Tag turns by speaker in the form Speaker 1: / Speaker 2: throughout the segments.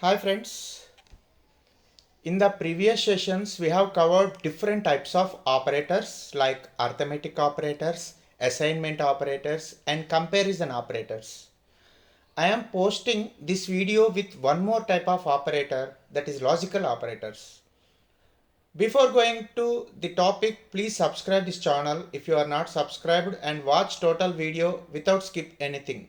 Speaker 1: Hi friends, in the previous sessions we have covered different types of operators like arithmetic operators, assignment operators and comparison operators. I am posting this video with one more type of operator, that is logical operators. Before going to the topic, please subscribe this channel if you are not subscribed and watch total video without skip anything.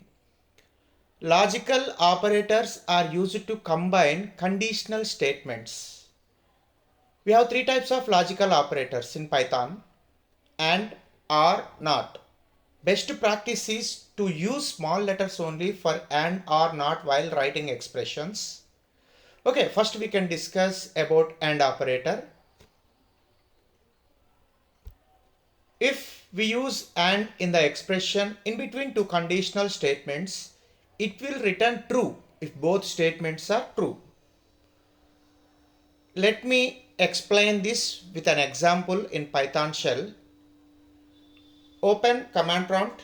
Speaker 1: Logical operators are used to combine conditional statements. We have three types of logical operators in Python: and, or, not. Best practice is to use small letters only for and or not while writing expressions. Okay, first we can discuss about and operator. If we use and in the expression in between two conditional statements, it will return true if both statements are true. Let me explain this with an example in Python shell. Open command prompt,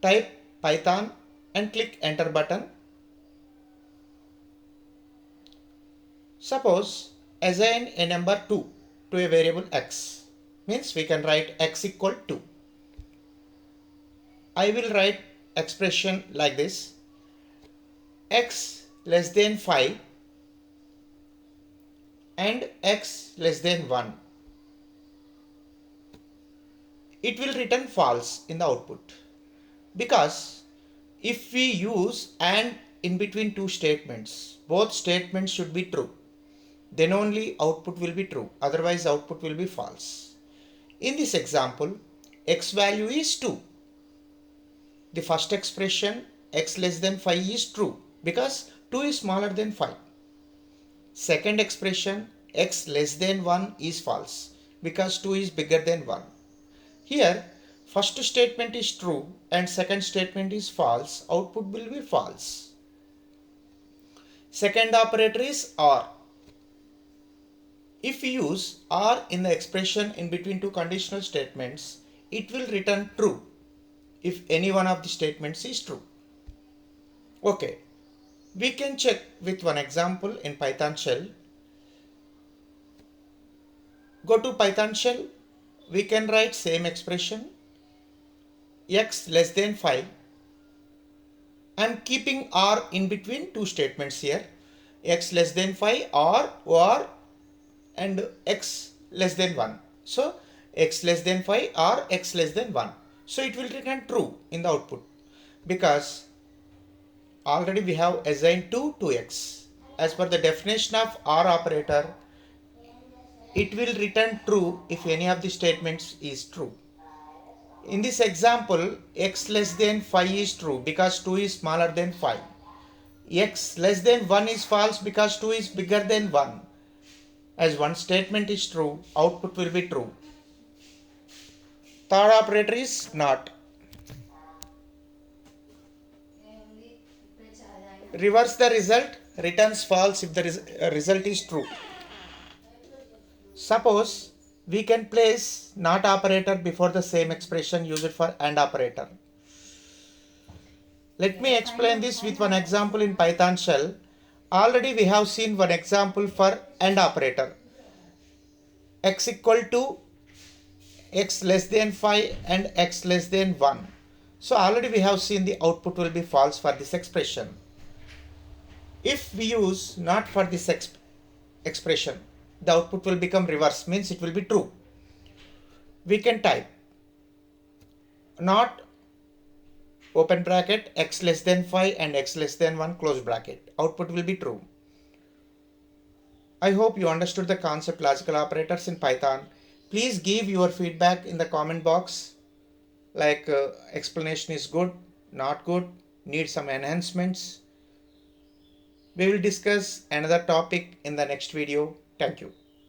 Speaker 1: type Python and click enter button. Suppose assign a number 2 to a variable x, means we can write x equal to. I will write expression like this: x less than 5 and x less than 1. It will return false in the output, because if we use and in between two statements, both statements should be true. Then only output will be true, otherwise output will be false. In this example, x value is 2. The first expression, x less than 5, is true because 2 is smaller than 5. Second expression, x less than 1, is false because 2 is bigger than 1. Here, first statement is true and second statement is false, output will be false. Second operator is or. If we use or in the expression in between two conditional statements, it will return true if any one of the statements is true. Okay, we can check with one example in Python shell. Go to Python shell, we can write same expression, x less than 5. I am keeping or in between two statements here, x less than 5 or and x less than 1. So x less than 5 or x less than 1. So it will return true in the output because already we have assigned 2 to x. As per the definition of or operator, it will return true if any of the statements is true. In this example, x less than 5 is true because 2 is smaller than 5. X less than 1 is false because 2 is bigger than 1. As one statement is true, output will be true. Third operator is not. Reverse the result, returns false if the result is true. Suppose we can place not operator before the same expression used for and operator. Let me explain this with one example in Python shell. Already we have seen one example for and operator. X equal to x less than 5 and x less than 1. So already we have seen the output will be false for this expression. If we use not for this expression, the output will become reverse, means it will be true. We can type not open bracket x less than 5 and x less than 1 close bracket. Output will be true. I hope you understood the concept logical operators in Python. Please give your feedback in the comment box, like explanation is good, not good, need some enhancements. We will discuss another topic in the next video. Thank you.